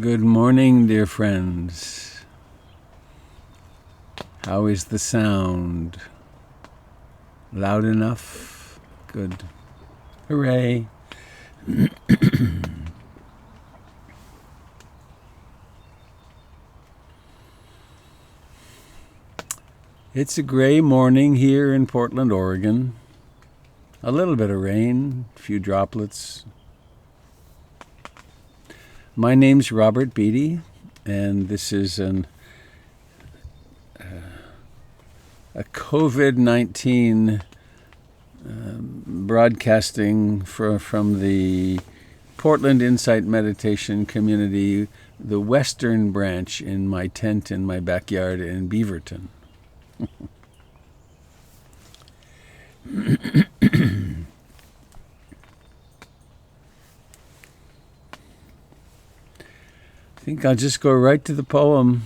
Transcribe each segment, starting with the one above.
Good morning, dear friends. How is the sound? Loud enough? Good. Hooray. It's a gray morning here in Portland, Oregon. A little bit of rain, a few droplets. My name's Robert Beatty, and this is a COVID-19 broadcasting from the Portland Insight Meditation Community, the western branch, in my tent in my backyard in Beaverton. I think I'll just go right to the poem.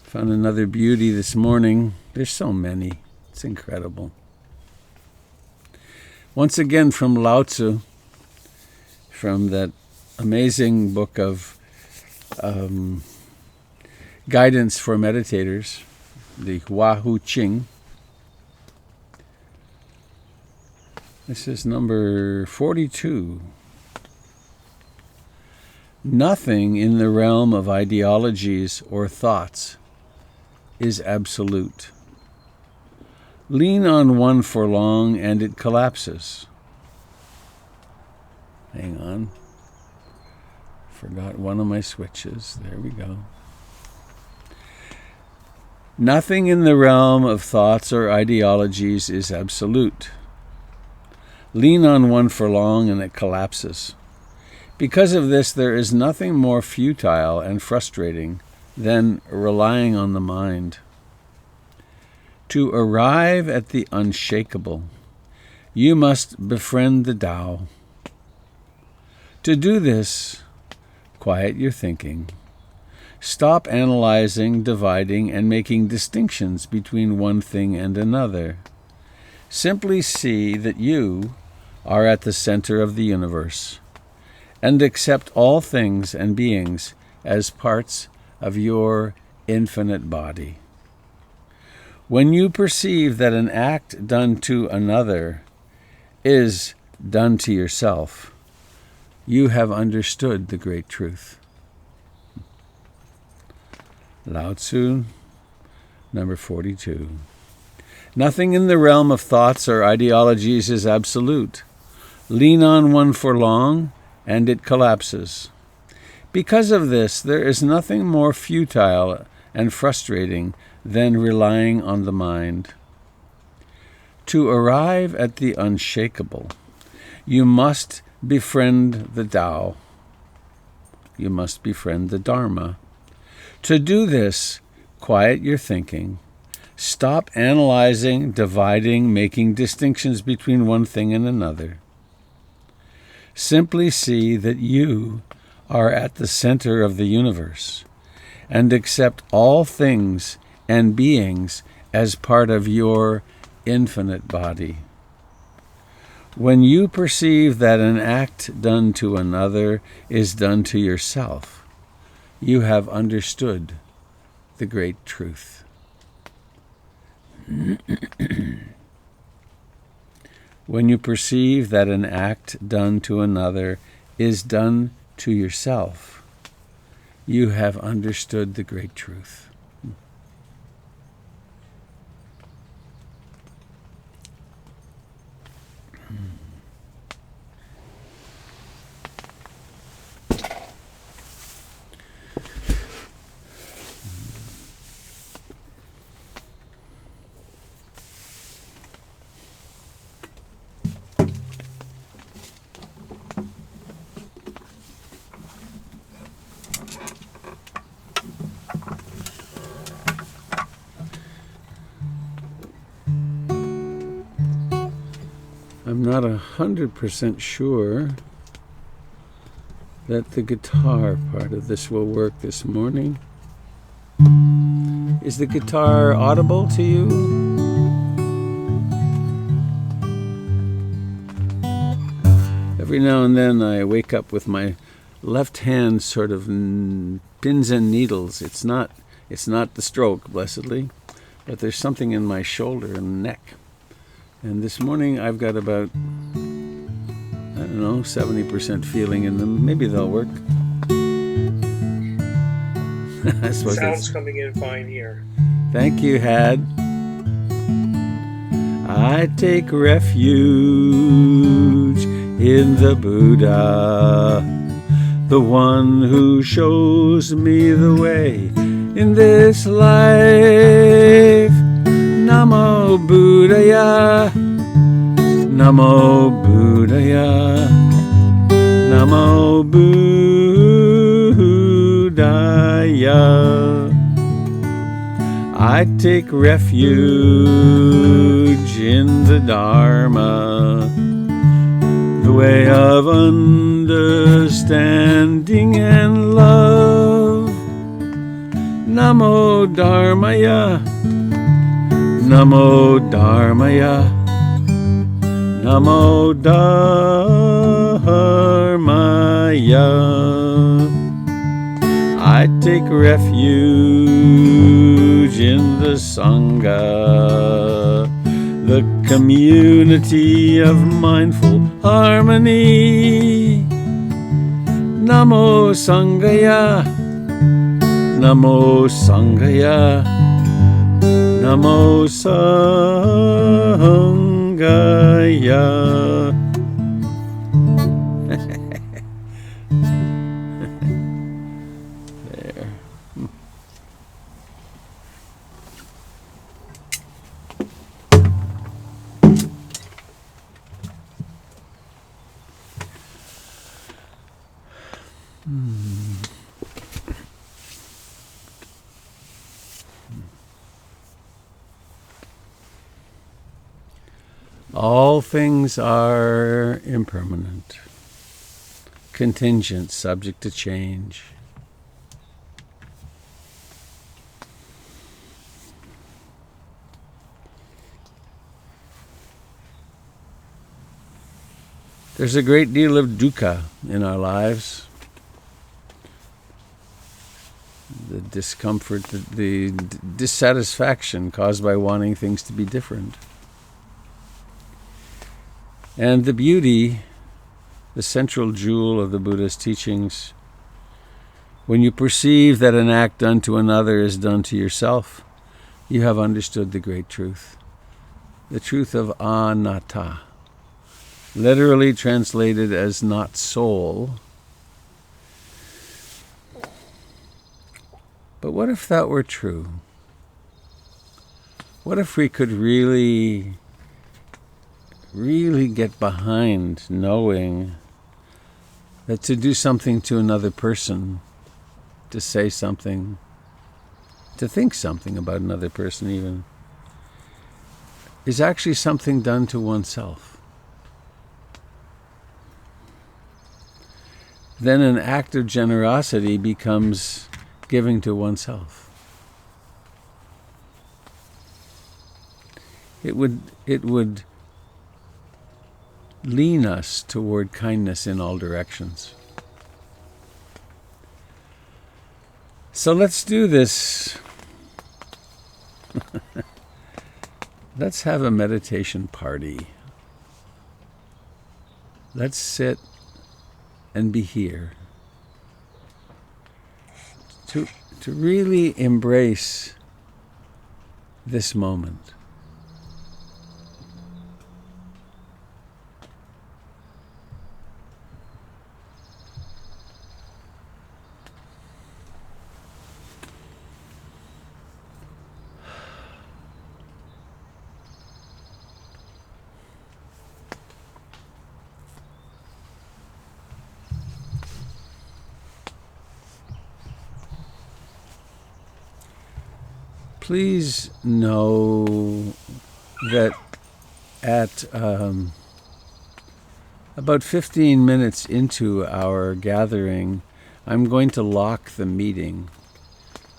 Found another beauty this morning. There's so many. It's incredible. Once again from Lao Tzu, from that amazing book of guidance for meditators, the Hua Hu Ching. This is number 42. Nothing in the realm of ideologies or thoughts is absolute. Lean on one for long and it collapses. Hang on. Forgot one of my switches. There we go. Nothing in the realm of thoughts or ideologies is absolute. Lean on one for long and it collapses. Because of this, there is nothing more futile and frustrating than relying on the mind. To arrive at the unshakable, you must befriend the Tao. To do this, quiet your thinking. Stop analyzing, dividing, and making distinctions between one thing and another. Simply see that you are at the center of the universe, and accept all things and beings as parts of your infinite body. When you perceive that an act done to another is done to yourself, you have understood the great truth. Lao Tzu, number 42. Nothing in the realm of thoughts or ideologies is absolute. Lean on one for long, and it collapses. Because of this, there is nothing more futile and frustrating than relying on the mind. To arrive at the unshakable, you must befriend the Tao. you must befriend the Dharma. To do this, quiet your thinking. Stop analyzing, dividing, making distinctions between one thing and another. Simply see that you are at the center of the universe and accept all things and beings as part of your infinite body. When you perceive that an act done to another is done to yourself, you have understood the great truth. When you perceive that an act done to another is done to yourself, you have understood the great truth. I'm not 100% sure that the guitar part of this will work this morning. Is the guitar audible to you? Every now and then I wake up with my left hand sort of pins and needles. It's not the stroke, blessedly, but there's something in my shoulder and neck. And this morning I've got about, 70% feeling in them. Maybe they'll work. I suppose sound's coming in fine here. Thank you, Had. I take refuge in the Buddha, the one who shows me the way in this life. Namo Buddhaya, Namo Buddhaya, Namo Buddhaya. I take refuge in the Dharma, the way of understanding and love. Namo Dharmaya, Namo Dharmaya, Namo Dharmaya. I take refuge in the Sangha, the community of mindful harmony. Namo Sanghaya, Namo Sanghaya, Namo Sanghaya. There. All things are impermanent, contingent, subject to change. There's a great deal of dukkha in our lives. The discomfort, the dissatisfaction caused by wanting things to be different. And the beauty, the central jewel of the Buddha's teachings, when you perceive that an act done to another is done to yourself, you have understood the great truth. The truth of anatta, literally translated as not soul. But what if that were true? What if we could really get behind knowing That to do something to another person, to say something, to think something about another person even, is actually something done to oneself. Then an act of generosity becomes giving to oneself. It would lean us toward kindness in all directions. So let's do this. Let's have a meditation party. Let's sit and be here. To really embrace this moment. Please know that at about 15 minutes into our gathering, I'm going to lock the meeting.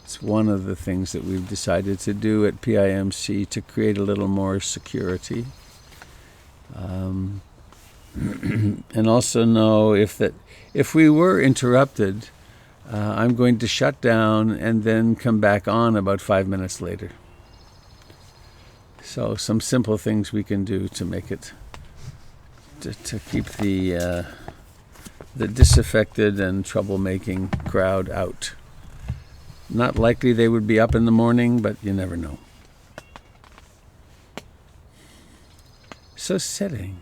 It's one of the things that we've decided to do at PIMC to create a little more security. And also know if we were interrupted, I'm going to shut down and then come back on about 5 minutes later. So some simple things we can do to make it, to keep the disaffected and troublemaking crowd out. Not likely they would be up in the morning, but you never know. So sitting.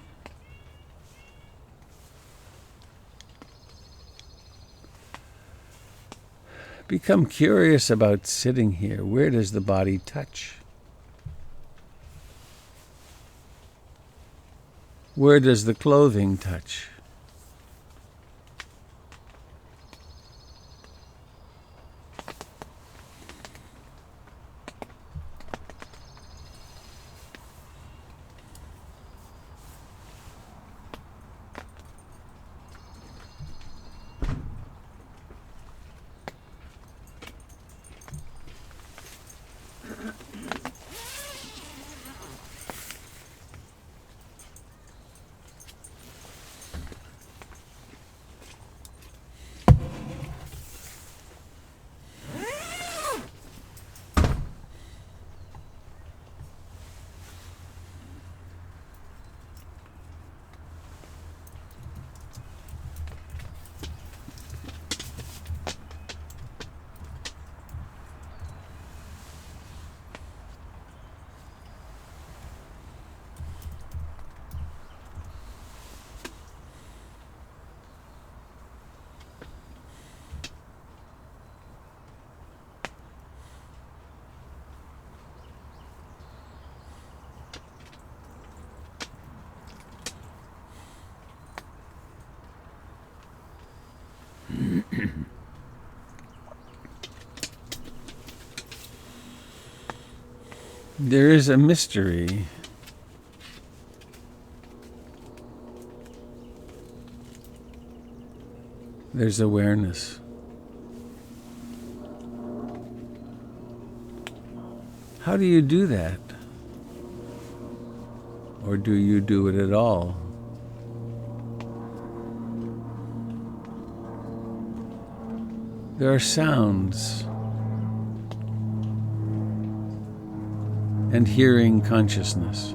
Become curious about sitting here. Where does the body touch? Where does the clothing touch? There is a mystery. There's awareness. How do you do that? Or do you do it at all? There are sounds and hearing consciousness.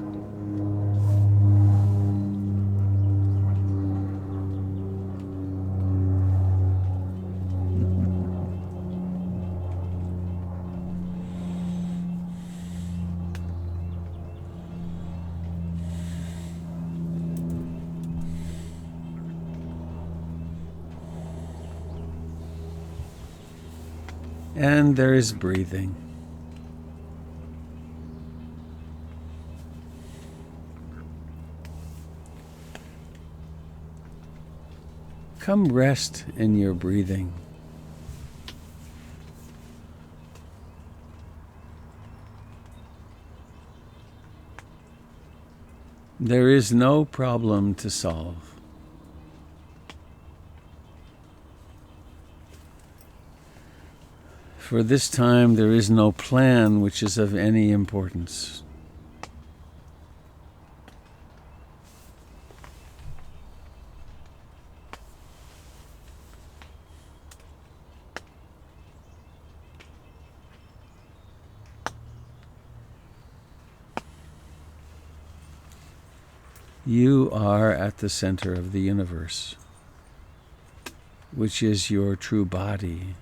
And there is breathing. Come rest in your breathing. There is no problem to solve. For this time, there is no plan which is of any importance. You are at the center of the universe, which is your true body.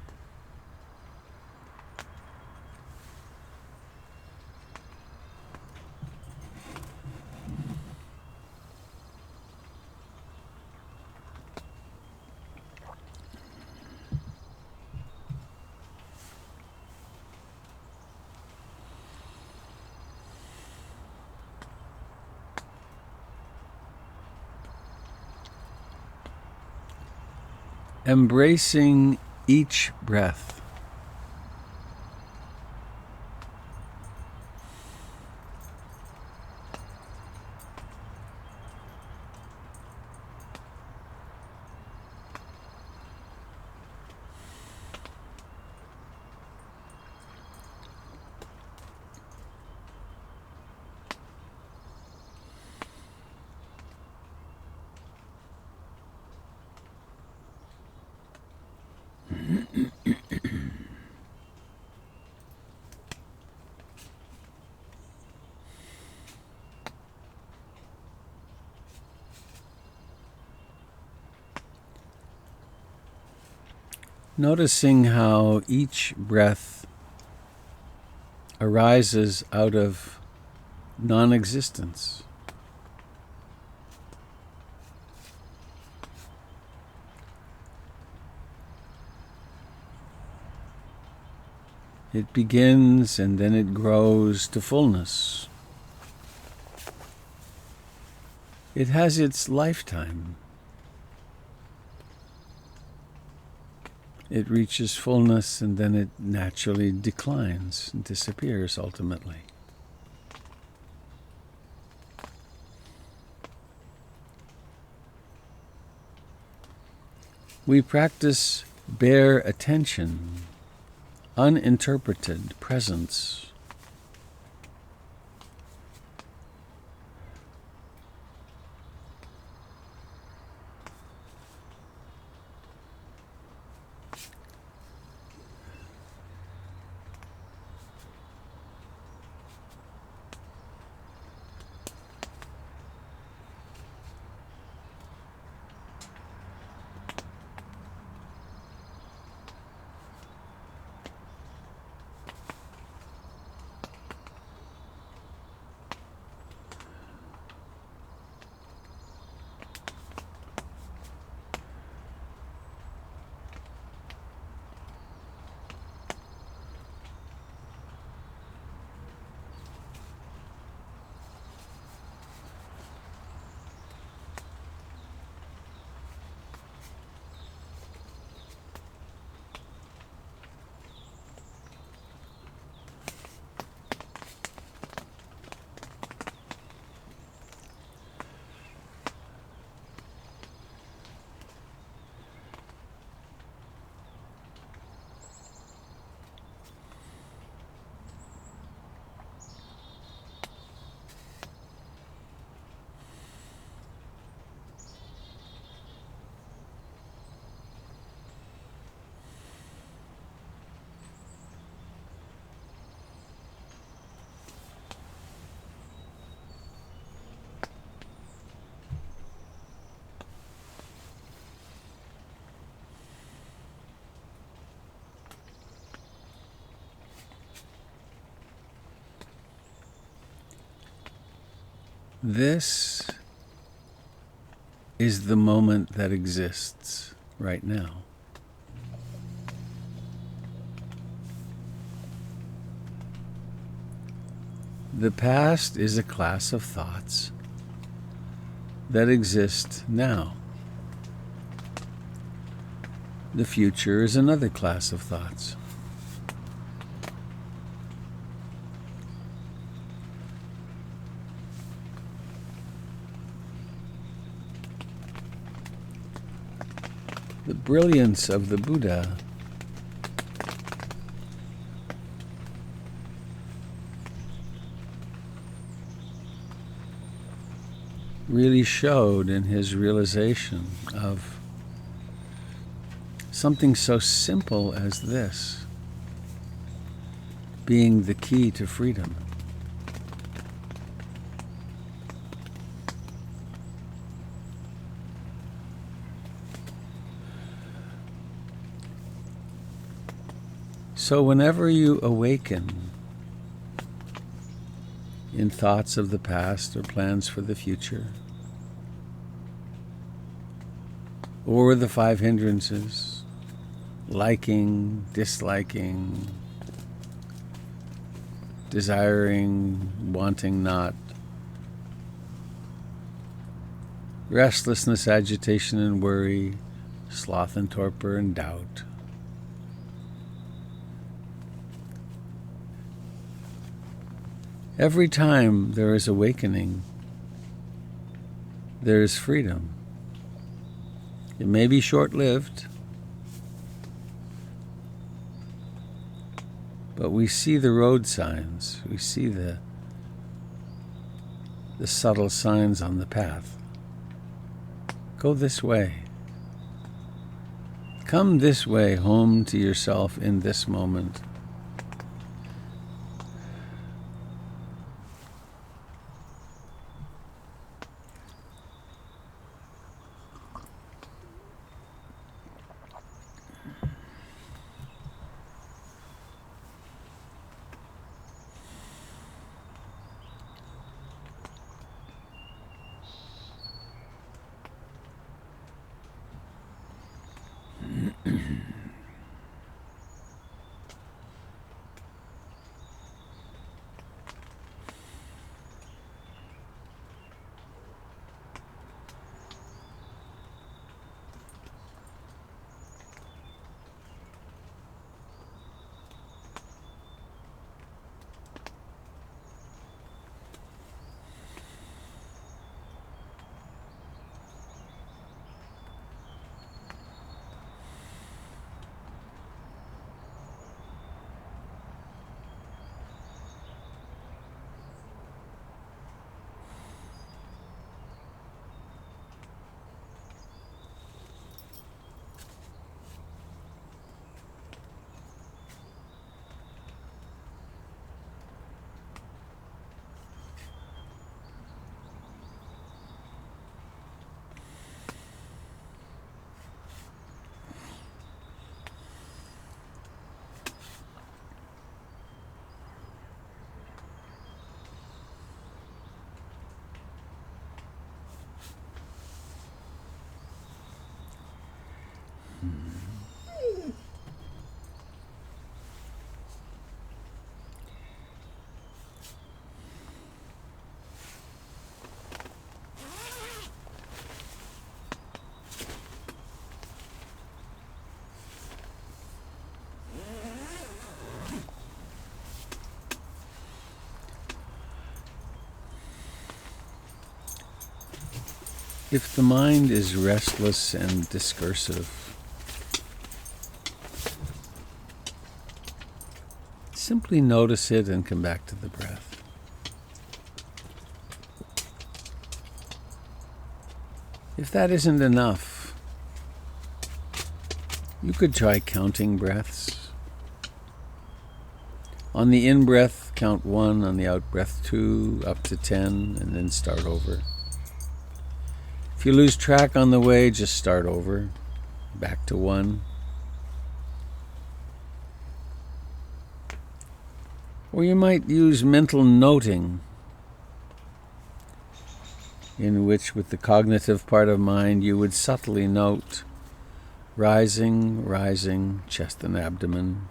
Embracing each breath. Noticing how each breath arises out of non-existence. It begins and then it grows to fullness. It has its lifetime. It reaches fullness and then it naturally declines and disappears ultimately. We practice bare attention, uninterpreted presence. This is the moment that exists right now. The past is a class of thoughts that exist now. The future is another class of thoughts. The brilliance of the Buddha really showed in his realization of something so simple as this being the key to freedom. So whenever you awaken in thoughts of the past or plans for the future, or the 5 hindrances, liking, disliking, desiring, wanting not, restlessness, agitation and worry, sloth and torpor and doubt, every time there is awakening, there is freedom. It may be short-lived, but we see the road signs, we see the subtle signs on the path. Go this way. Come this way, home to yourself in this moment. If the mind is restless and discursive, simply notice it and come back to the breath. If that isn't enough, you could try counting breaths. On the in-breath, count 1, on the out-breath 2, up to 10, and then start over. If you lose track on the way, just start over, back to 1. Or you might use mental noting, in which with the cognitive part of mind you would subtly note rising, rising, chest and abdomen,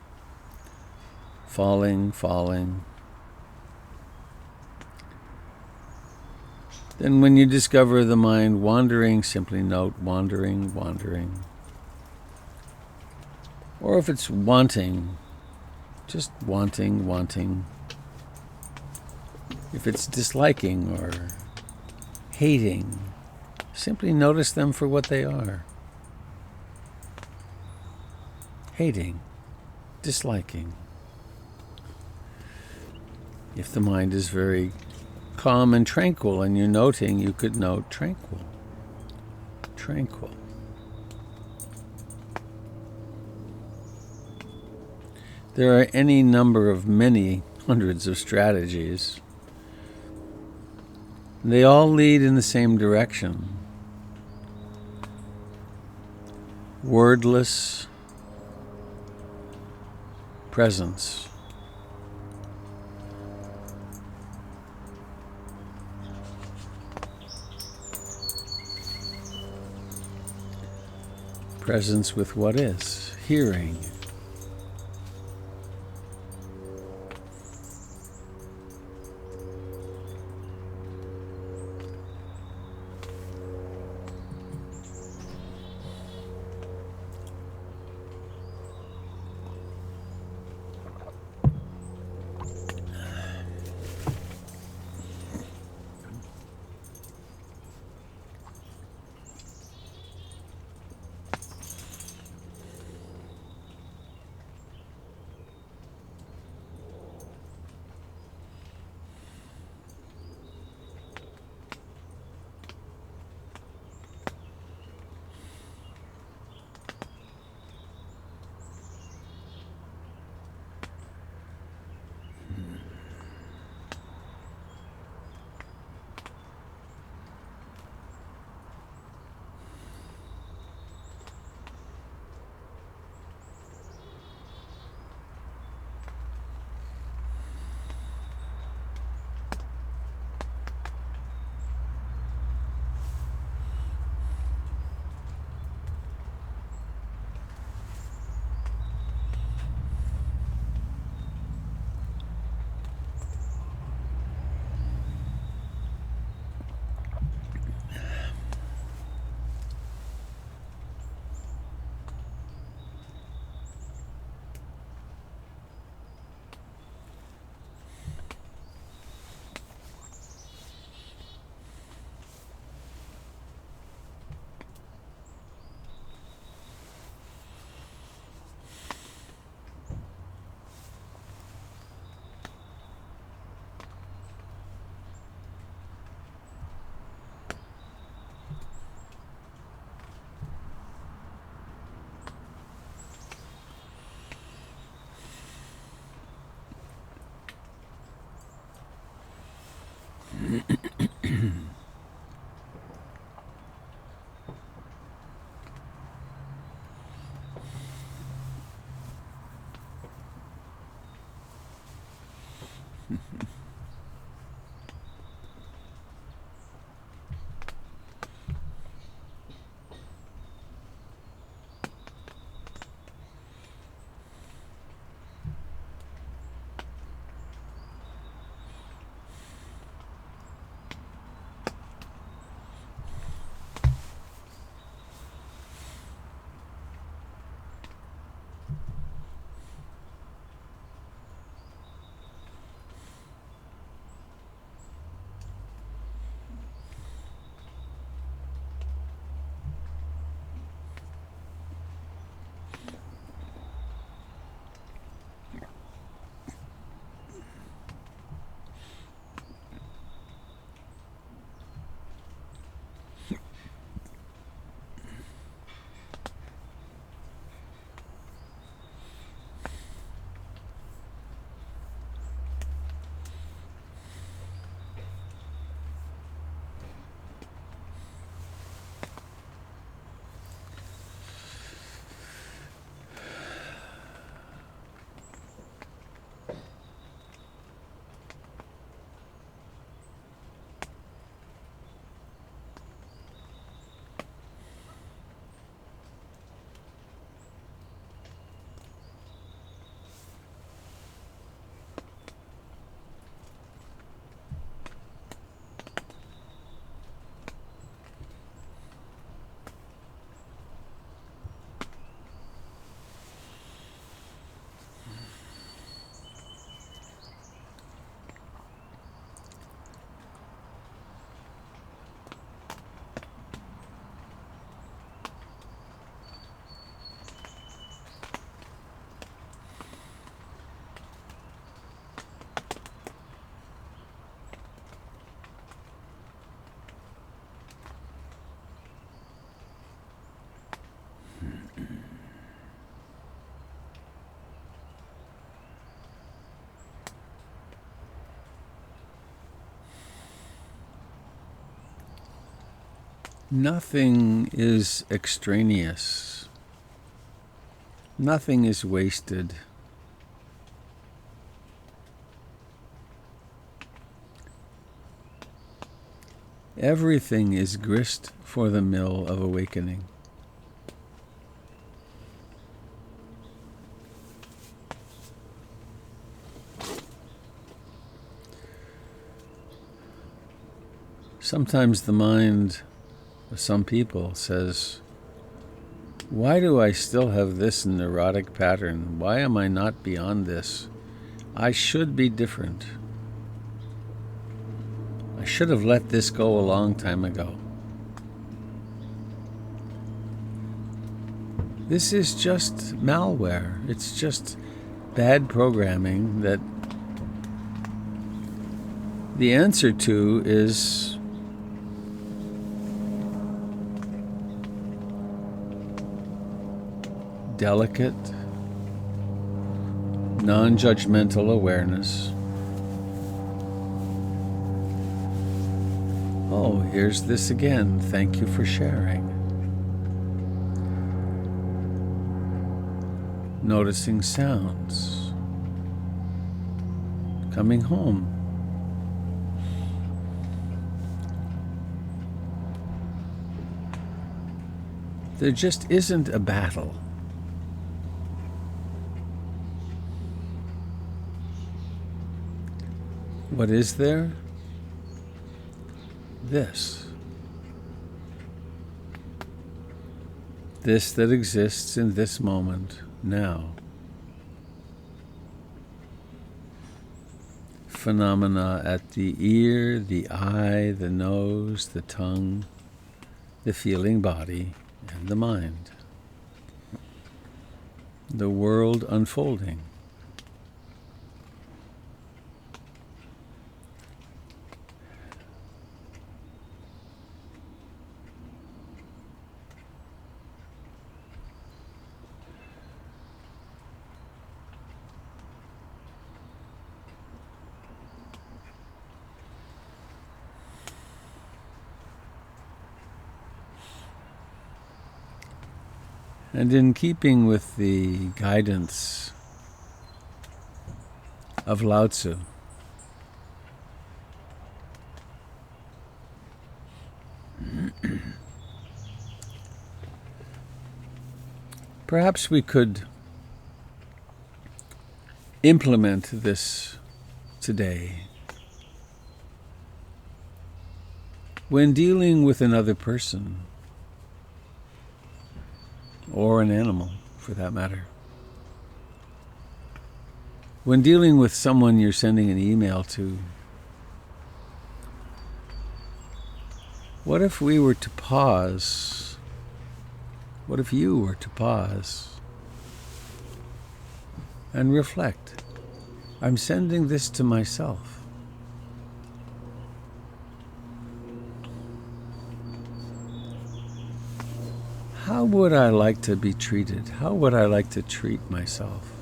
falling, falling. Then when you discover the mind wandering, simply note wandering, wandering. Or if it's wanting, just wanting. If it's disliking or hating, simply notice them for what they are. Hating, disliking. If the mind is very calm and tranquil and you're noting, you could note tranquil. There are any number of many hundreds of strategies. They all lead in the same direction. Wordless presence. Presence with what is, hearing. Nothing is extraneous. Nothing is wasted. Everything is grist for the mill of awakening. Sometimes the mind of some people says, why do I still have this neurotic pattern? Why am I not beyond this? I should be different. I should have let this go a long time ago. This is just malware. It's just bad programming that the answer to is delicate, non-judgmental awareness. Oh, here's this again. Thank you for sharing. Noticing sounds. Coming home. There just isn't a battle. What is there? This. This that exists in this moment, now. Phenomena at the ear, the eye, the nose, the tongue, the feeling body, and the mind. The world unfolding. And in keeping with the guidance of Lao Tzu, perhaps we could implement this today when dealing with another person, or an animal, for that matter. When dealing with someone you're sending an email to, what if we were to pause? What if you were to pause and reflect? I'm sending this to myself. How would I like to be treated? How would I like to treat myself?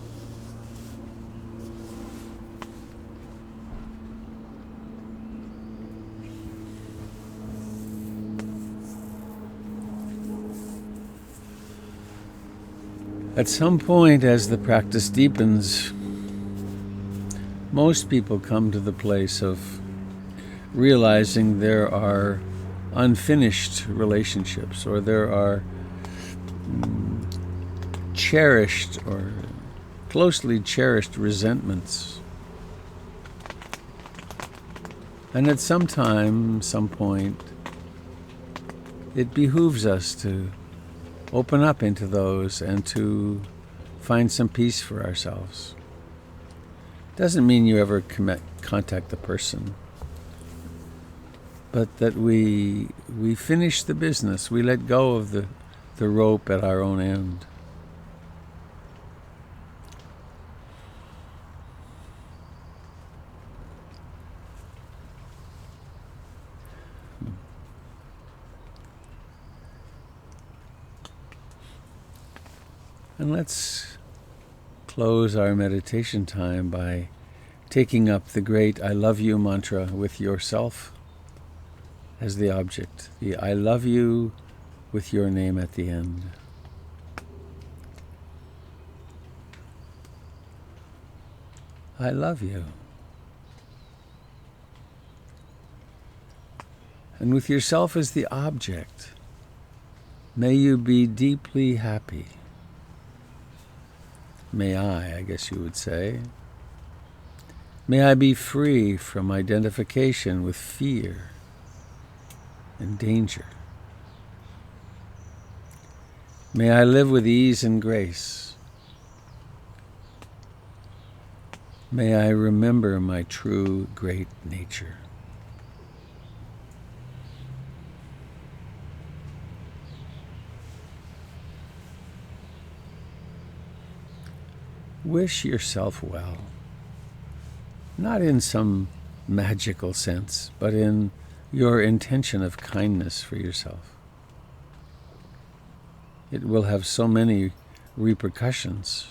At some point, as the practice deepens, most people come to the place of realizing there are unfinished relationships, or there are cherished or closely cherished resentments. And at some time, some point, it behooves us to open up into those and to find some peace for ourselves. Doesn't mean you ever contact the person, but that we finish the business. We let go of the rope at our own end. And let's close our meditation time by taking up the great I love you mantra with yourself as the object, the I love you with your name at the end. I love you. And with yourself as the object, may you be deeply happy. May I guess you would say. May I be free from identification with fear and danger. May I live with ease and grace. May I remember my true great nature. Wish yourself well, not in some magical sense, but in your intention of kindness for yourself. It will have so many repercussions.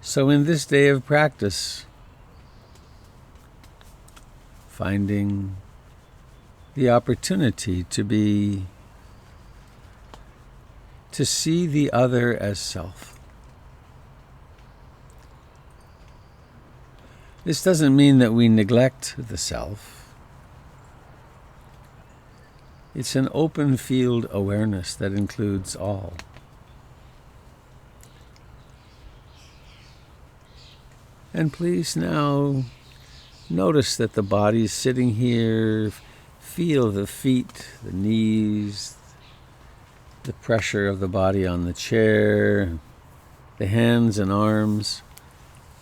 So in this day of practice, finding the opportunity to see the other as self. This doesn't mean that we neglect the self. It's an open field awareness that includes all. And please now notice that the body's sitting here. Feel the feet, the knees, the pressure of the body on the chair, the hands and arms.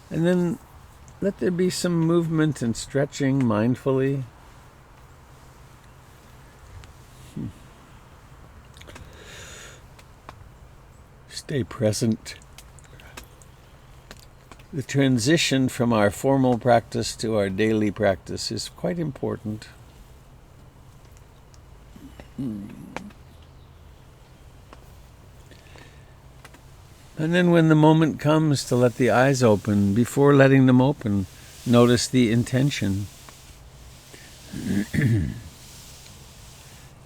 And then let there be some movement and stretching mindfully. Stay present. The transition from our formal practice to our daily practice is quite important. And then when the moment comes to let the eyes open, before letting them open, notice the intention.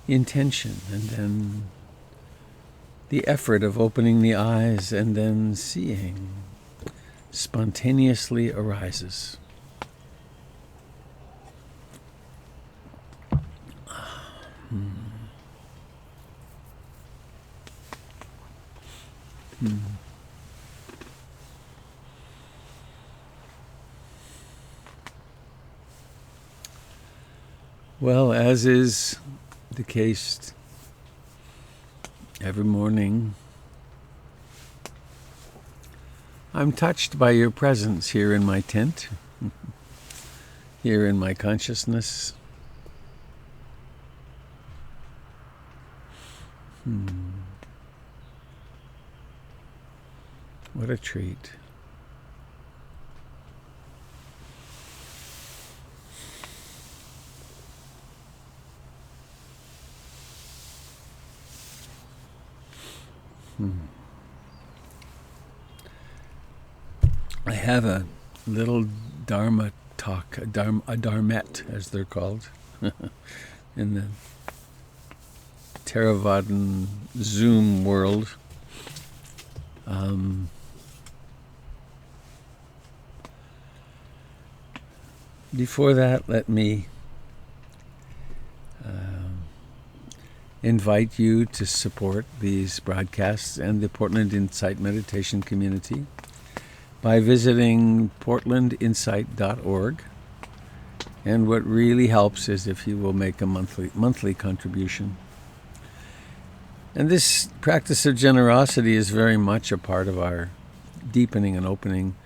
Intention, and then the effort of opening the eyes and then seeing spontaneously arises. Well, as is the case every morning, I'm touched by your presence here in my tent, here in my consciousness. What a treat. I have a little Dharma talk, a Dharmet, as they're called, in the Theravadan Zoom world. Before that, let me invite you to support these broadcasts and the Portland Insight Meditation community by visiting portlandinsight.org. And what really helps is if you will make a monthly contribution. And this practice of generosity is very much a part of our deepening and opening,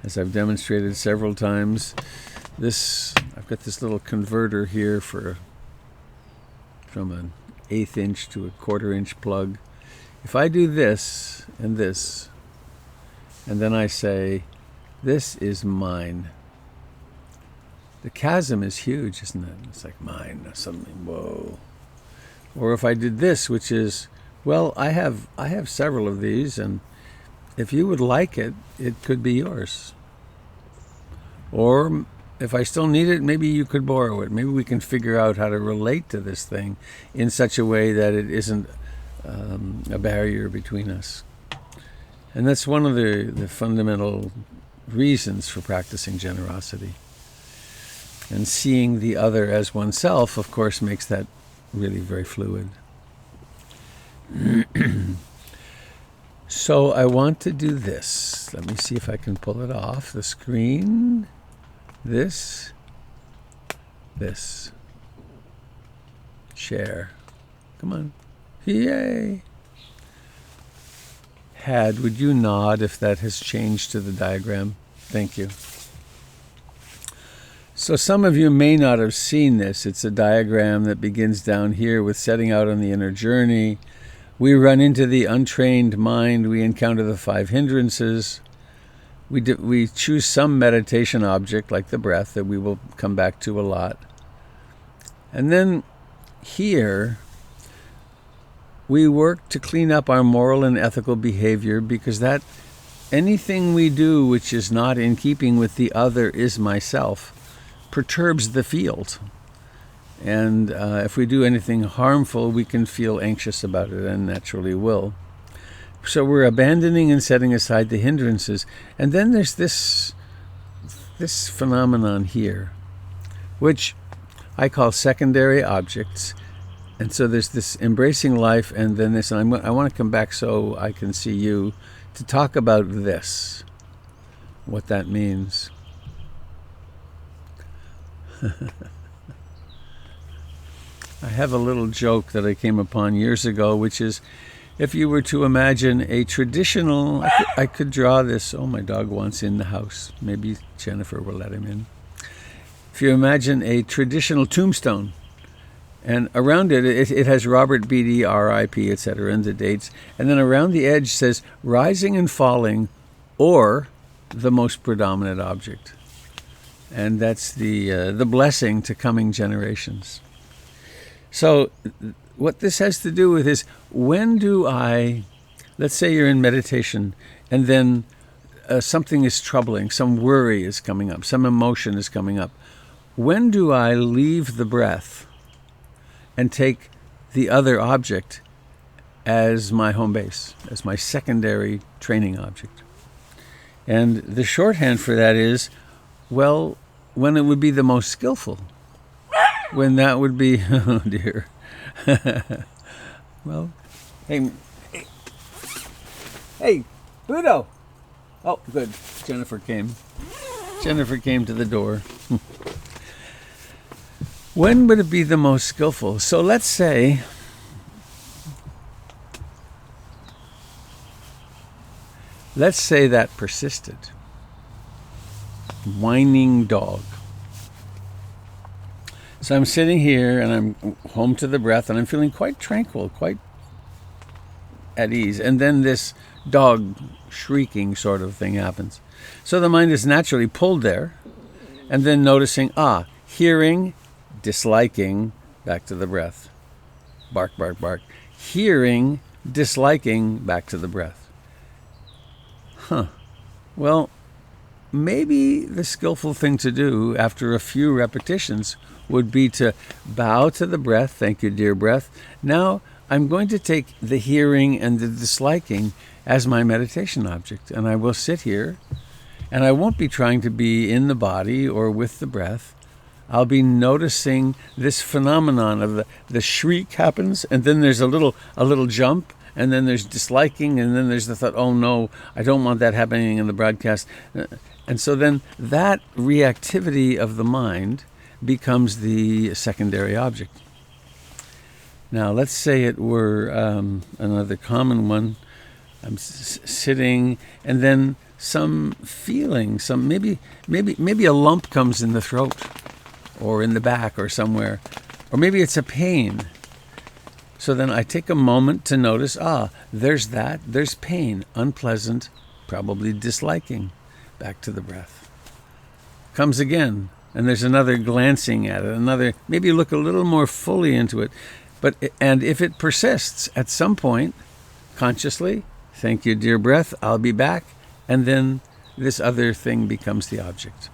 as I've demonstrated several times. I've got this little converter here from an 1/8 inch to a 1/4 inch plug. If I do this, and then I say, this is mine. The chasm is huge, isn't it? It's like mine, suddenly, whoa. Or if I did this, which is, well, I have several of these, and if you would like it, it could be yours. Or if I still need it, maybe you could borrow it. Maybe we can figure out how to relate to this thing in such a way that it isn't a barrier between us. And that's one of the fundamental reasons for practicing generosity. And seeing the other as oneself, of course, makes that really very fluid. So I want to do this. Let me see if I can pull it off the screen. This. Share. Come on. Yay. Had, would you nod if that has changed to the diagram? Thank you. So some of you may not have seen this. It's a diagram that begins down here with setting out on the inner journey. We run into the untrained mind. We encounter the 5 hindrances. We choose some meditation object like the breath that we will come back to a lot. And then here, we work to clean up our moral and ethical behavior, because that anything we do which is not in keeping with the other is myself perturbs the field. And if we do anything harmful, we can feel anxious about it and naturally will. So we're abandoning and setting aside the hindrances. And then there's this phenomenon here, which I call secondary objects. And so there's this embracing life, and then this, and I want to come back so I can see you to talk about this, what that means. I have a little joke that I came upon years ago, which is, if you were to imagine a traditional, I could draw this. Oh, my dog wants in the house. Maybe Jennifer will let him in. If you imagine a traditional tombstone, and around it has Robert Beatty, R.I.P., etc., and the dates. And then around the edge says, rising and falling, or the most predominant object. And that's the blessing to coming generations. So what this has to do with is, when do I, let's say you're in meditation, and then something is troubling, some worry is coming up, some emotion is coming up. When do I leave the breath and take the other object as my home base, as my secondary training object? And the shorthand for that is, well, when it would be the most skillful, when that would be, oh dear. Well, hey, Pluto. Oh, good. Jennifer came to the door. When would it be the most skillful? So let's say that persisted. Whining dog. So I'm sitting here and I'm home to the breath and I'm feeling quite tranquil, quite at ease. And then this dog shrieking sort of thing happens. So the mind is naturally pulled there, and then noticing, hearing, disliking, back to the breath. Bark, bark, bark. Hearing, disliking, back to the breath. Well, maybe the skillful thing to do after a few repetitions would be to bow to the breath. Thank you, dear breath. Now I'm going to take the hearing and the disliking as my meditation object, and I will sit here, and I won't be trying to be in the body or with the breath. I'll be noticing this phenomenon of the shriek happens, and then there's a little jump, and then there's disliking, and then there's the thought, oh no, I don't want that happening in the broadcast. And so then that reactivity of the mind becomes the secondary object. Now let's say it were another common one. I'm sitting, and then some feeling, maybe a lump comes in the throat, or in the back, or somewhere, or maybe it's a pain. So then I take a moment to notice, there's pain, unpleasant, probably disliking, back to the breath. Comes again, and there's another glancing at it, maybe look a little more fully into it. And if it persists at some point, consciously, Thank you, dear breath. I'll be back. And then this other thing becomes the object.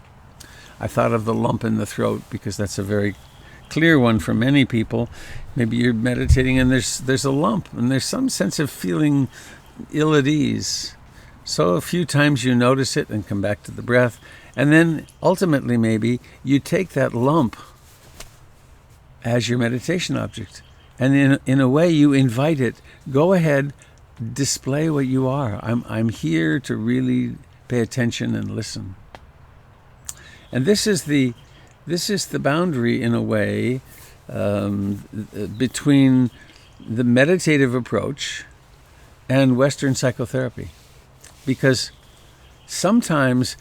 I thought of the lump in the throat because that's a very clear one for many people. Maybe you're meditating and there's a lump and there's some sense of feeling ill at ease. So a few times you notice it and come back to the breath. And then ultimately maybe you take that lump as your meditation object. And in a way you invite it, go ahead, display what you are. I'm here to really pay attention and listen. And this is the boundary in a way between the meditative approach and Western psychotherapy. Because sometimes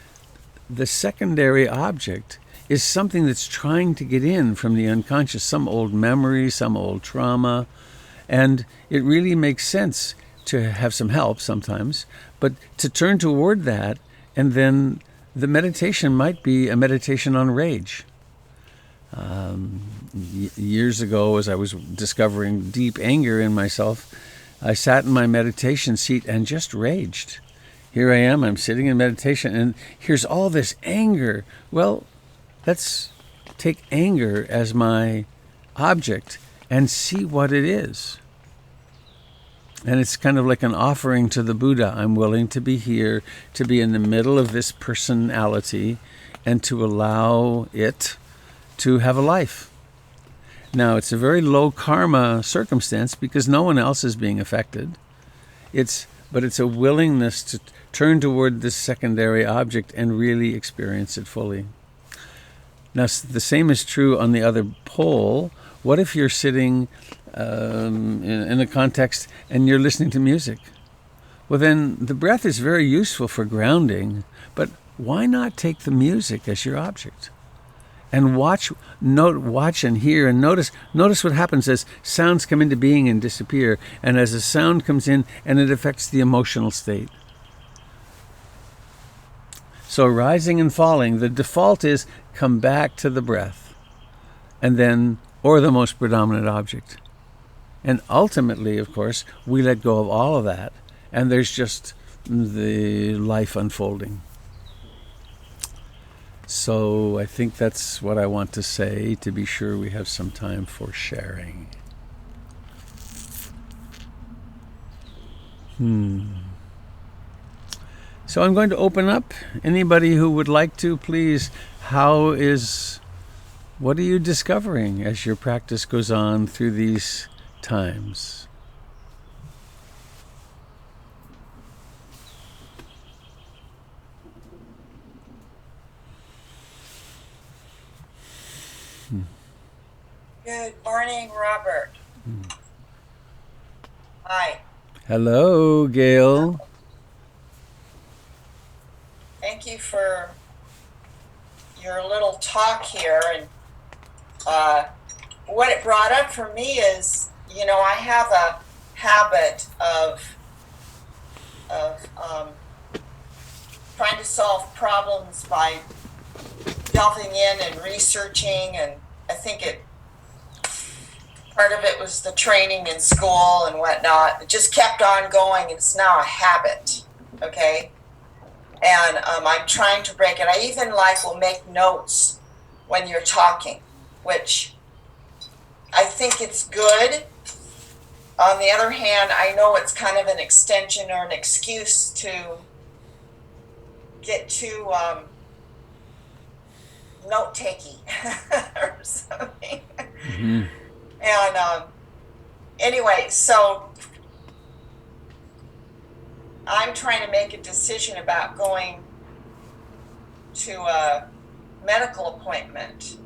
the secondary object is something that's trying to get in from the unconscious, some old memory, some old trauma, and it really makes sense to have some help sometimes, but to turn toward that, and then the meditation might be a meditation on rage. Years ago, as I was discovering deep anger in myself, I sat in my meditation seat and just raged. Here I am, I'm sitting in meditation, and here's all this anger. Well, let's take anger as my object and see what it is. And it's kind of like an offering to the Buddha. I'm willing to be here, to be in the middle of this personality, and to allow it to have a life. Now, it's a very low karma circumstance because no one else is being affected. But it's a willingness to turn toward this secondary object and really experience it fully. Now, the same is true on the other pole. What if you're sitting in a context and you're listening to music? Well, then the breath is very useful for grounding, but why not take the music as your object? And watch and hear and notice what happens as sounds come into being and disappear, and as a sound comes in and it affects the emotional state. So rising and falling, the default is come back to the breath, and then, or the most predominant object. And ultimately, of course, we let go of all of that, and there's just the life unfolding. So I think that's what I want to say, to be sure we have some time for sharing. So I'm going to open up. Anybody who would like to, please, what are you discovering as your practice goes on through these times? Good morning, Robert. Hi. Hello, Gail. Thank you for your little talk here. And what it brought up for me is, I have a habit of trying to solve problems by delving in and researching, and I think part of it was the training in school and whatnot. It just kept on going. It's now a habit, okay? And I'm trying to break it. I even will make notes when you're talking, which I think it's good. On the other hand, I know it's kind of an extension or an excuse to get too note-takey or something. Mm-hmm. And anyway, so I'm trying to make a decision about going to a medical appointment,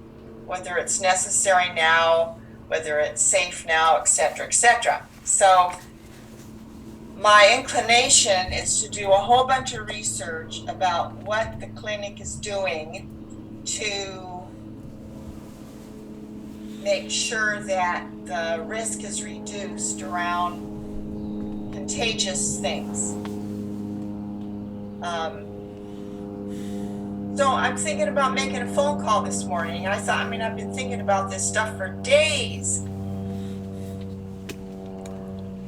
whether it's necessary now, whether it's safe now, etc., etc. So my inclination is to do a whole bunch of research about what the clinic is doing to make sure that the risk is reduced around contagious things. So I'm thinking about making a phone call this morning. I thought, I've been thinking about this stuff for days.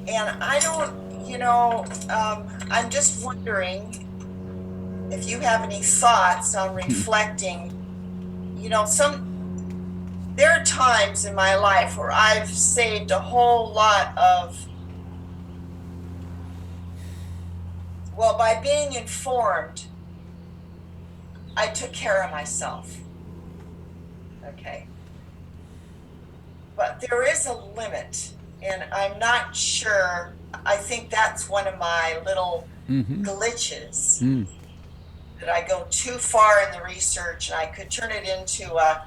And I don't, I'm just wondering if you have any thoughts on reflecting. There are times in my life where I've saved a whole lot of, well, by being informed, I took care of myself. Okay. But there is a limit, and I'm not sure. I think that's one of my little glitches, that I go too far in the research and I could turn it into a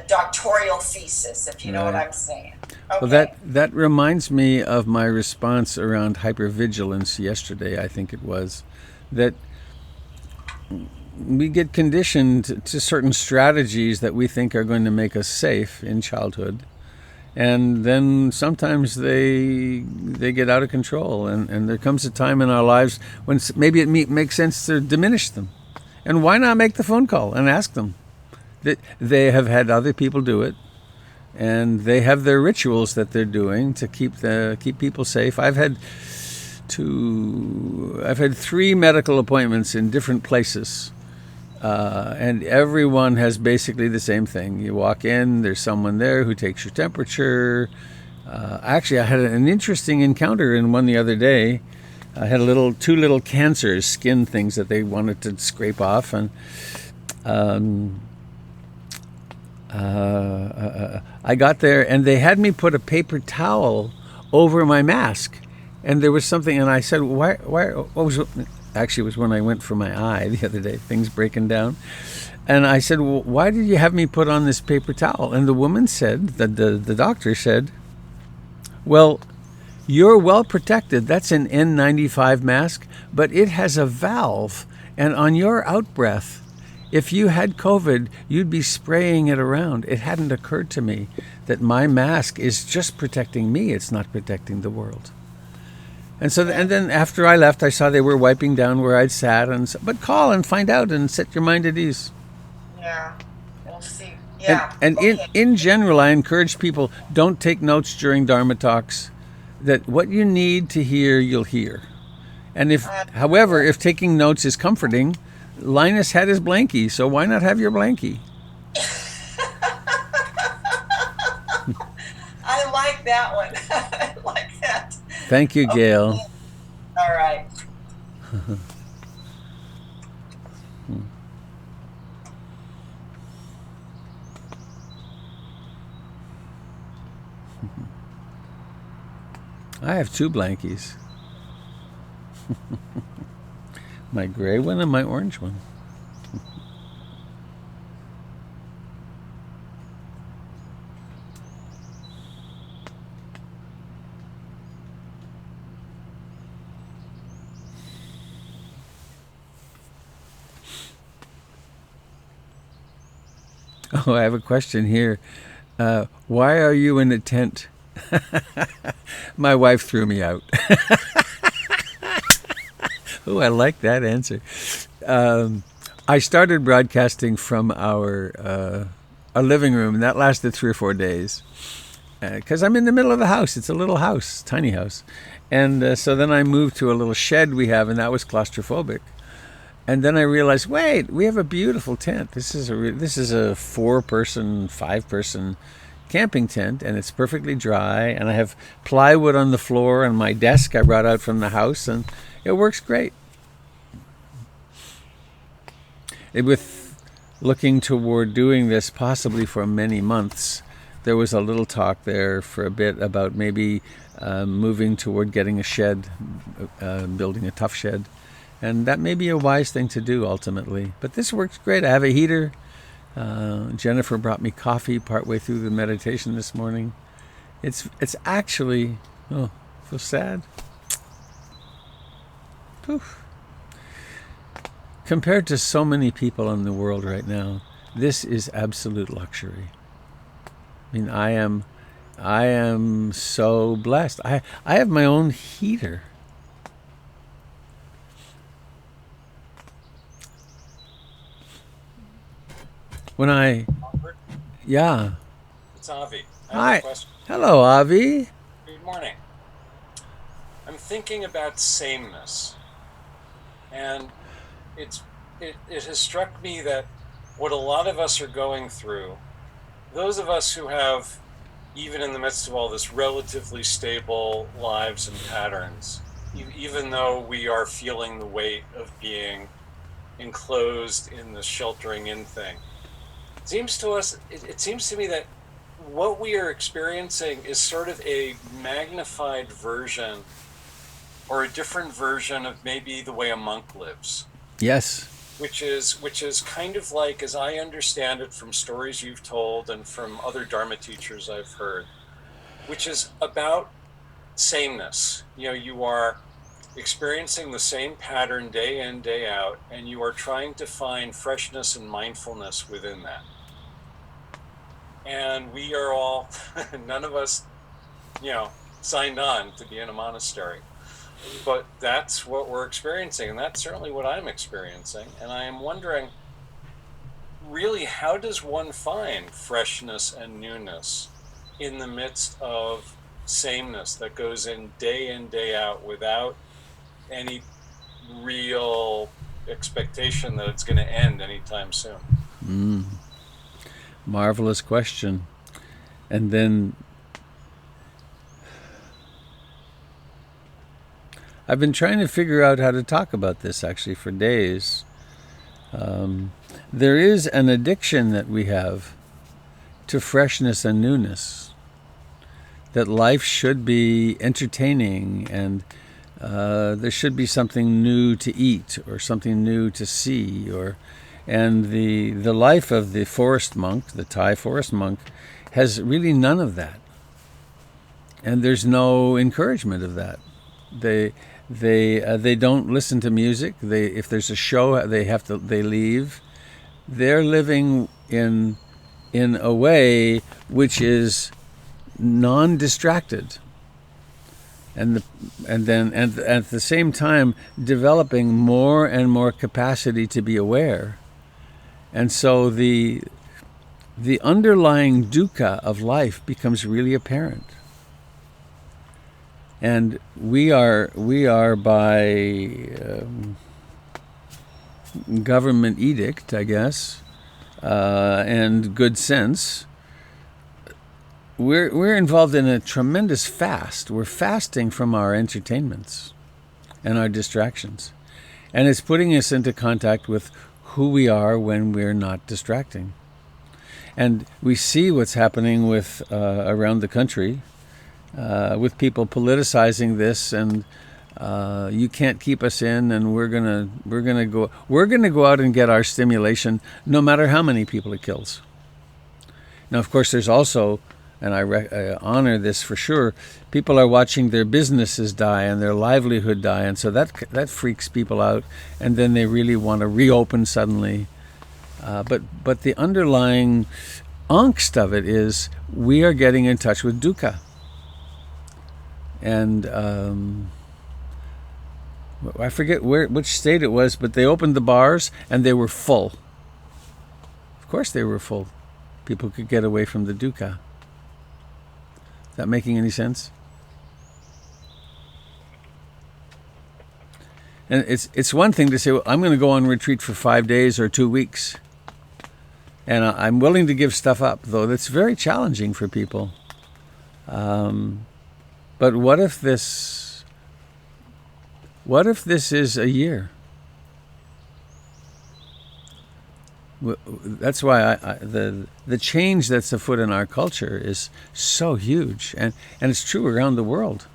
doctoral thesis, if you know what I'm saying. Okay. Well, that reminds me of my response around hypervigilance yesterday, I think it was, that we get conditioned to certain strategies that we think are going to make us safe in childhood. And then sometimes they get out of control, and there comes a time in our lives when maybe it makes sense to diminish them. And why not make the phone call and ask them? They have had other people do it, and they have their rituals that they're doing to keep people safe. I've had 3 medical appointments in different places. And everyone has basically the same thing. You walk in, there's someone there who takes your temperature. Actually, I had an interesting encounter in one the other day. I had 2 little cancers, skin things that they wanted to scrape off, and I got there, and they had me put a paper towel over my mask, and there was something, and I said, "Why? What was?" Actually, it was when I went for my eye the other day, things breaking down. And I said, well, why did you have me put on this paper towel? And the woman said, the doctor said, well, you're well protected. That's an N95 mask, but it has a valve. And on your out-breath, if you had COVID, you'd be spraying it around. It hadn't occurred to me that my mask is just protecting me. It's not protecting the world. And so, and then after I left, I saw they were wiping down where I'd sat. But call and find out and set your mind at ease. Yeah, we'll see. Yeah. And okay. in general, I encourage people, don't take notes during Dharma talks. That what you need to hear, you'll hear. And however, if taking notes is comforting, Linus had his blankie, so why not have your blankie? I like that one. I like that. Thank you, Gail. Okay. All right. I have 2 blankies. My gray one and my orange one. Oh, I have a question here. Why are you in a tent? My wife threw me out. Oh, I like that answer. I started broadcasting from our living room, and that lasted 3 or 4 days. Because I'm in the middle of the house. It's a little house, tiny house. And so then I moved to a little shed we have, and that was claustrophobic. And then I realized, wait, we have a beautiful tent. This is a 4-person, 5-person camping tent, and it's perfectly dry. And I have plywood on the floor on my desk I brought out from the house, and it works great. With looking toward doing this possibly for many months, there was a little talk there for a bit about maybe moving toward getting a shed, building a tough shed. And that may be a wise thing to do ultimately. But this works great. I have a heater. Jennifer brought me coffee partway through the meditation this morning. It's actually, oh, I feel sad. Poof. Compared to so many people in the world right now, this is absolute luxury. I mean, I am so blessed. I have my own heater. Yeah. It's Avi. Hi. Hello, Avi. Good morning. I'm thinking about sameness, and it's it has struck me that what a lot of us are going through, those of us who have, even in the midst of all this, relatively stable lives and patterns, even though we are feeling the weight of being enclosed in the sheltering in thing, seems to us, it seems to me that what we are experiencing is sort of a magnified version or a different version of maybe the way a monk lives, Yes. which is kind of like, as I understand it from stories you've told and from other Dharma teachers I've heard, which is about sameness. You are experiencing the same pattern day in, day out, and you are trying to find freshness and mindfulness within that. And we are all, none of us, signed on to be in a monastery. But that's what we're experiencing, and that's certainly what I'm experiencing. And I am wondering, really, how does one find freshness and newness in the midst of sameness that goes in, day out, without any real expectation that it's going to end anytime soon? Marvelous question. And then I've been trying to figure out how to talk about this actually for days. There is an addiction that we have to freshness and newness, that life should be entertaining, and there should be something new to eat or something new to see, and the life of the forest monk, the Thai forest monk, has really none of that, and there's no encouragement of that. They don't listen to music. If there's a show, they leave. They're living in a way which is non-distracted, and at the same time developing more and more capacity to be aware. And so the underlying dukkha of life becomes really apparent. And we are by government edict, I guess, and good sense, we're involved in a tremendous fast. We're fasting from our entertainments and our distractions, and it's putting us into contact with who we are when we're not distracting. And we see what's happening with around the country. With people politicizing this, and you can't keep us in, and we're gonna go out and get our stimulation, no matter how many people it kills. Now, of course, there's also, and I honor this for sure, people are watching their businesses die and their livelihood die, and so that freaks people out, and then they really want to reopen suddenly. But the underlying angst of it is we are getting in touch with dukkha. And I forget which state it was, but they opened the bars and they were full. Of course they were full. People could get away from the dukkha. Is that making any sense? And it's one thing to say, well, I'm going to go on retreat for 5 days or 2 weeks. And I'm willing to give stuff up, though that's very challenging for people. But what if this is a year? That's why the change that's afoot in our culture is so huge, and it's true around the world.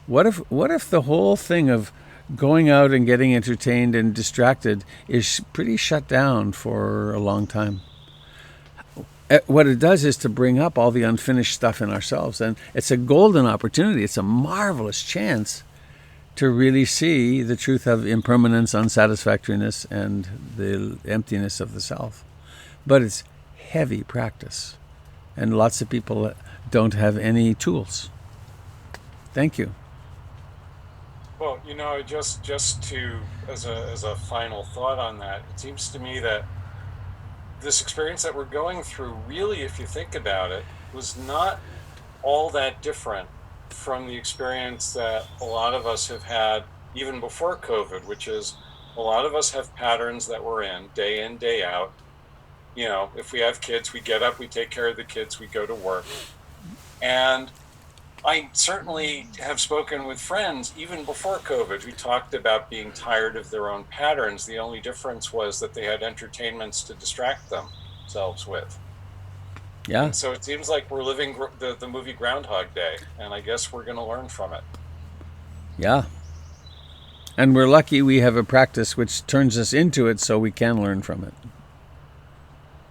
What if the whole thing of going out and getting entertained and distracted is pretty shut down for a long time? What it does is to bring up all the unfinished stuff in ourselves, and it's a golden opportunity. It's a marvelous chance to really see the truth of impermanence, unsatisfactoriness, and the emptiness of the self. But it's heavy practice, and lots of people don't have any tools. Thank you. Well, just to as a final thought on that, it seems to me that this experience that we're going through, really, if you think about it, was not all that different from the experience that a lot of us have had even before COVID, which is a lot of us have patterns that we're in, day out. You know, if we have kids, we get up, we take care of the kids, we go to work. And I certainly have spoken with friends even before COVID who talked about being tired of their own patterns. The only difference was that they had entertainments to distract themselves with. Yeah. And so it seems like we're living the movie Groundhog Day, and I guess we're going to learn from it. Yeah. And we're lucky we have a practice which turns us into it so we can learn from it.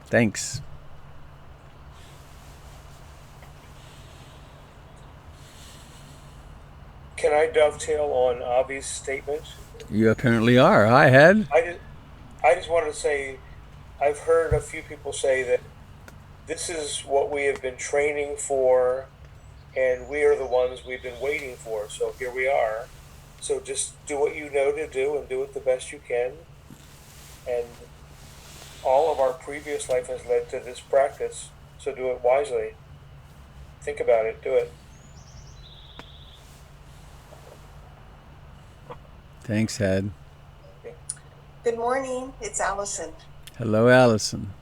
Thanks. Can I dovetail on Avi's statement? You apparently are. Hi, Head. I just wanted to say, I've heard a few people say that this is what we have been training for, and we are the ones we've been waiting for. So here we are. So just do what you know to do and do it the best you can. And all of our previous life has led to this practice. So do it wisely. Think about it. Do it. Thanks, Head. Good morning. It's Allison. Hello, Allison.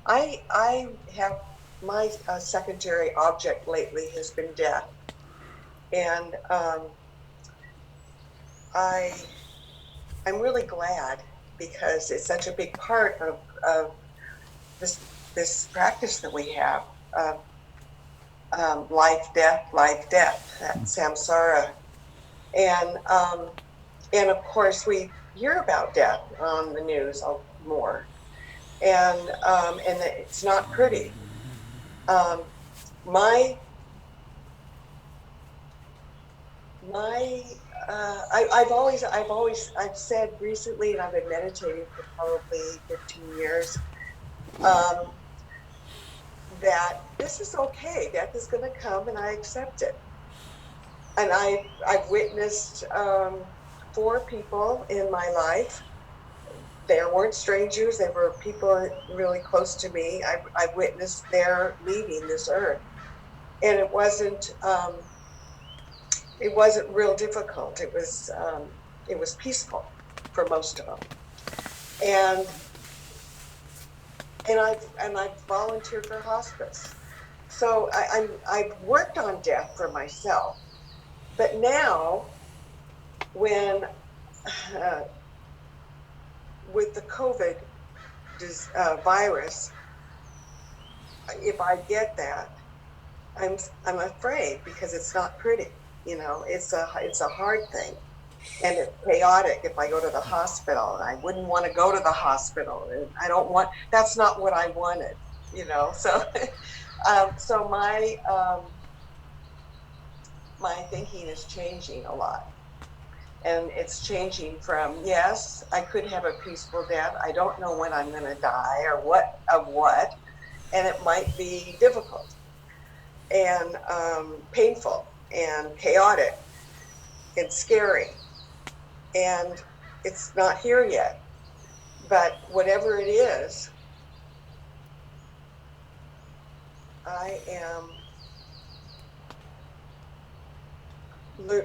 I have my secondary object lately has been death, and I'm really glad because it's such a big part of this practice that we have of life, death, that samsara, and of course we hear about death on the news more, and it's not pretty. I've said recently, and I've been meditating for probably 15 years, that this is okay. Death is going to come, and I accept it. And I've witnessed 4 people in my life. They weren't strangers. They were people really close to me. I witnessed their leaving this earth, and it wasn't real difficult. It was peaceful for most of them, and I've volunteered for hospice. So I've worked on death for myself, but now when with the COVID virus, if I get that, I'm afraid because it's not pretty. You know, it's a hard thing, and it's chaotic. If I go to the hospital, I wouldn't want to go to the hospital, and I don't want. That's not what I wanted. You know, so so my thinking is changing a lot. And it's changing from, yes, I could have a peaceful death. I don't know when I'm going to die or what, and it might be difficult and painful and chaotic and scary. And it's not here yet. But whatever it is, I am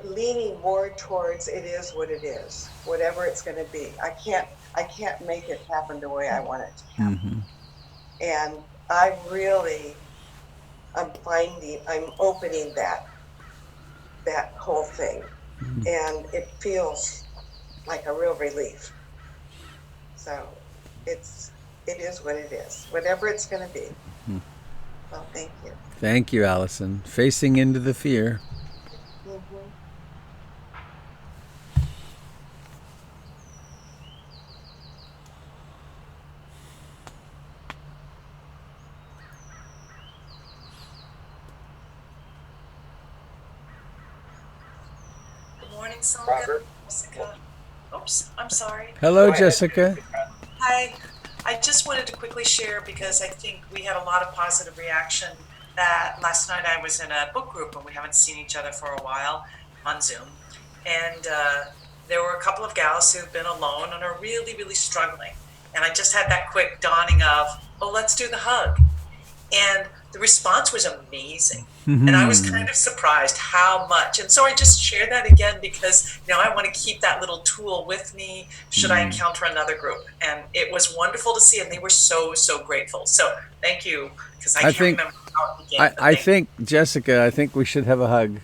leaning more towards it is what it is, whatever it's going to be. I can't make it happen the way I want it to happen. Mm-hmm. And I'm opening that whole thing, mm-hmm. And it feels like a real relief. So it is what it is, whatever it's going to be. Mm-hmm. Well, thank you. Thank you, Allison. Facing into the fear. Mm-hmm. Good morning, Sangha. Jessica. Oops, I'm sorry. Hello, Jessica. Hi. I just wanted to quickly share because I think we had a lot of positive reaction that last night I was in a book group and we haven't seen each other for a while on Zoom. And there were a couple of gals who've been alone and are really, really struggling. And I just had that quick dawning of, oh, let's do the hug. And the response was amazing. And I was kind of surprised how much. And so I just shared that again because, I want to keep that little tool with me should I encounter another group. And it was wonderful to see. And they were so, so grateful. So thank you, because I can't remember how it began. I think, Jessica, I think we should have a hug.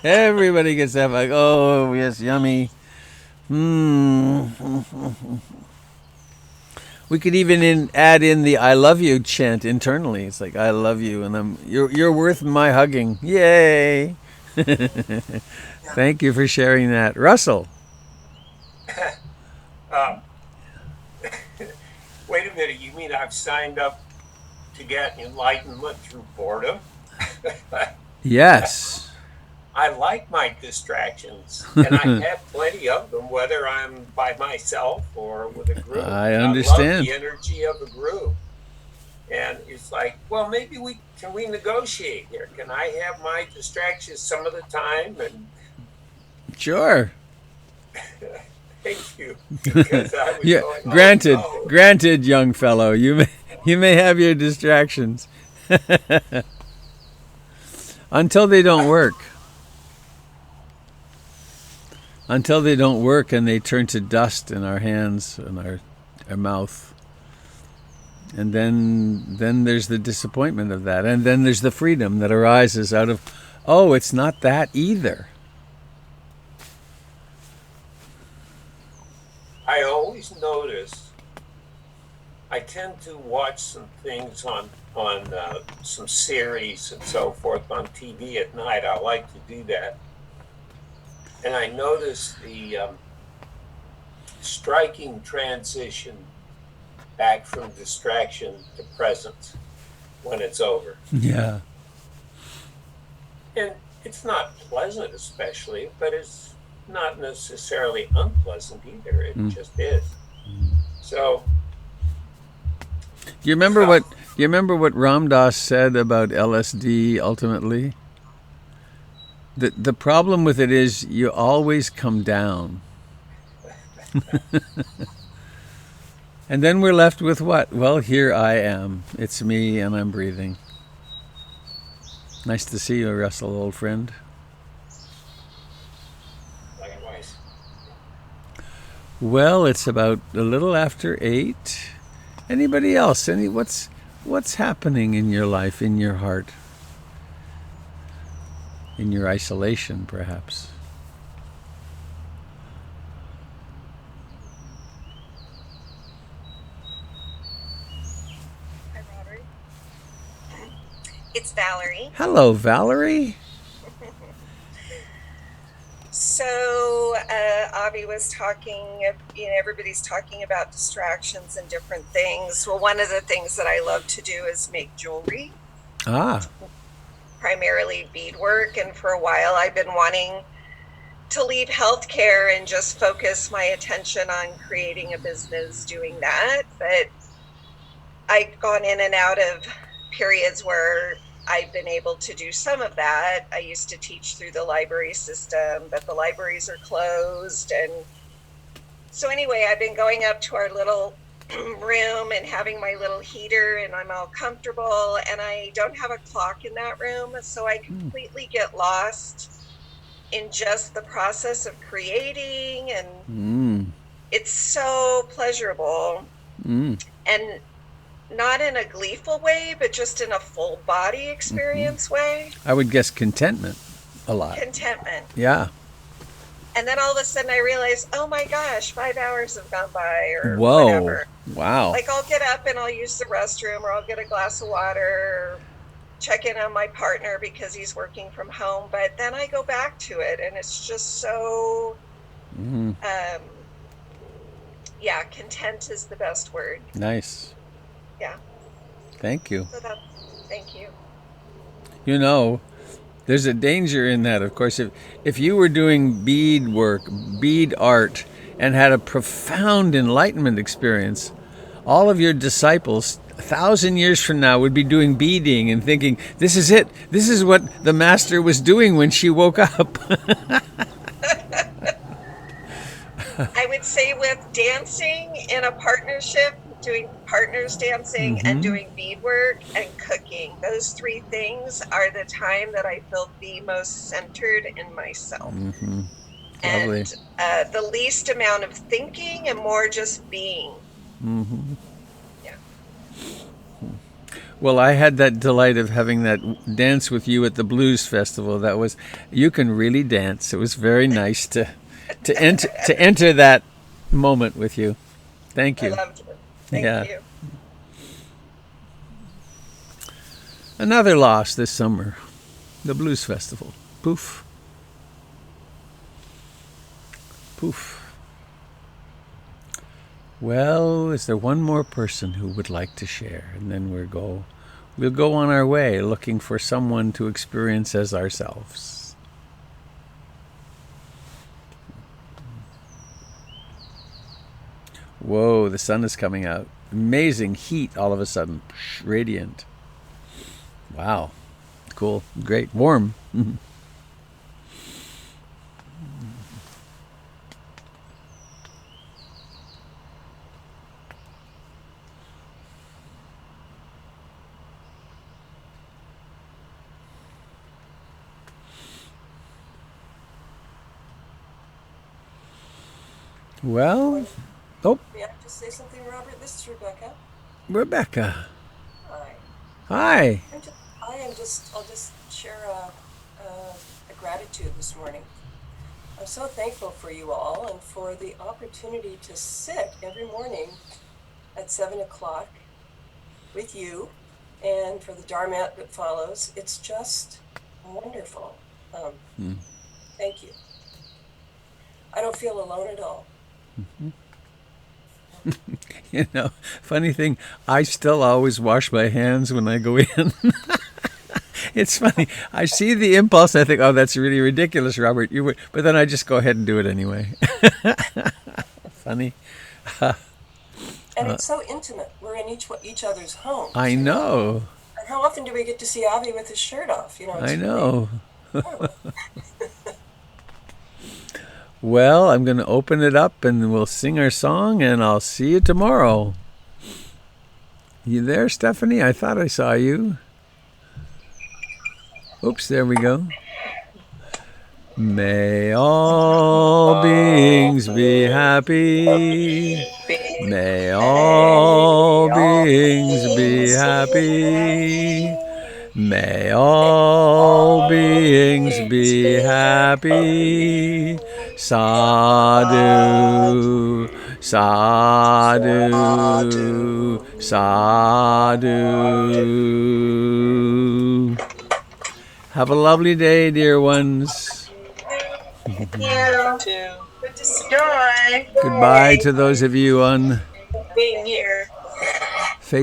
Everybody gets to have a hug. Oh, yes, yummy. We could even add in the "I love you" chant internally. It's like "I love you," and you're worth my hugging. Yay! Thank you for sharing that, Russell. Wait a minute. You mean I've signed up to get enlightenment through boredom? Yes. I like my distractions, and I have plenty of them, whether I'm by myself or with a group. I understand. I love the energy of a group, and it's like, well, maybe we negotiate here? Can I have my distractions some of the time? And Sure. thank you. Because I was Yeah, going, oh, granted, no. granted, young fellow. You may have your distractions until they don't work. Until they don't work and they turn to dust in our hands and our mouth. And then there's the disappointment of that. And then there's the freedom that arises out of, oh, it's not that either. I always notice I tend to watch some things on some series and so forth on TV at night. I like to do that. And I noticed the striking transition back from distraction to presence when it's over. Yeah. And it's not pleasant especially, but it's not necessarily unpleasant either. It just is. So Do you remember what Ram Dass said about LSD ultimately? The problem with it is you always come down. And then we're left with what? Well, here I am. It's me and I'm breathing. Nice to see you, Russell, old friend. likewise. Well, it's about a little after 8. Anybody else? What's happening in your life, in your heart? In your isolation, perhaps? Hi, Robert. It's Valerie. Hello, Valerie. So, Avi was talking, everybody's talking about distractions and different things. Well, one of the things that I love to do is make jewelry, Ah, primarily beadwork. And for a while, I've been wanting to leave healthcare and just focus my attention on creating a business doing that. But I've gone in and out of periods where I've been able to do some of that. I used to teach through the library system, but the libraries are closed. And so anyway, I've been going up to our little room and having my little heater, and I'm all comfortable, and I don't have a clock in that room. So I completely get lost in just the process of creating, and it's so pleasurable. And not in a gleeful way, but just in a full body experience way. I would guess contentment a lot. Contentment. Yeah. And then all of a sudden I realize, oh my gosh, 5 hours have gone by, or Whoa. whatever. Wow. Like I'll get up and I'll use the restroom, or I'll get a glass of water, or check in on my partner because he's working from home. But then I go back to it, and it's just so, yeah, content is the best word. Nice. Yeah. Thank you. So that's, thank you. You know, there's a danger in that. Of course, if you were doing bead work, bead art, and had a profound enlightenment experience, all of your disciples 1,000 years from now would be doing beading and thinking, this is it. This is what the master was doing when she woke up. I would say with dancing in a partnership doing partners dancing and doing beadwork and cooking. Those 3 things are the time that I feel the most centered in myself. Lovely. And the least amount of thinking and more just being. Yeah. Well, I had that delight of having that dance with you at the Blues Festival. That was, you can really dance. It was very nice to enter that moment with you. Thank you. I loved it. Thank you. Another loss this summer, the Blues Festival. Poof. Poof. Well, is there one more person who would like to share? And then we'll go on our way looking for someone to experience as ourselves. Whoa, the sun is coming out. Amazing heat all of a sudden. Radiant. Wow. Cool. Great. Warm. Well, May I just say something, Robert? This is Rebecca. Rebecca. Hi. Hi. I'll just share a gratitude this morning. I'm so thankful for you all and for the opportunity to sit every morning at 7 o'clock with you and for the Dharma that follows. It's just wonderful. Thank you. I don't feel alone at all. You know, funny thing, I still always wash my hands when I go in. It's funny. I see the impulse. I think, oh, that's really ridiculous, Robert. You would, but then I just go ahead and do it anyway. Funny. And it's so intimate. We're in each other's homes. I know. And how often do we get to see Avi with his shirt off? You know. I know. Well, I'm going to open it up and we'll sing our song, and I'll see you tomorrow. You there, Stephanie? I thought I saw you. Oops, there we go. May all beings be happy. May all beings be happy. May all beings be happy. Sadhu, sadhu, sadhu. Have a lovely day, dear ones. Thank you. Good to see Joy. Goodbye to those of you on Being here.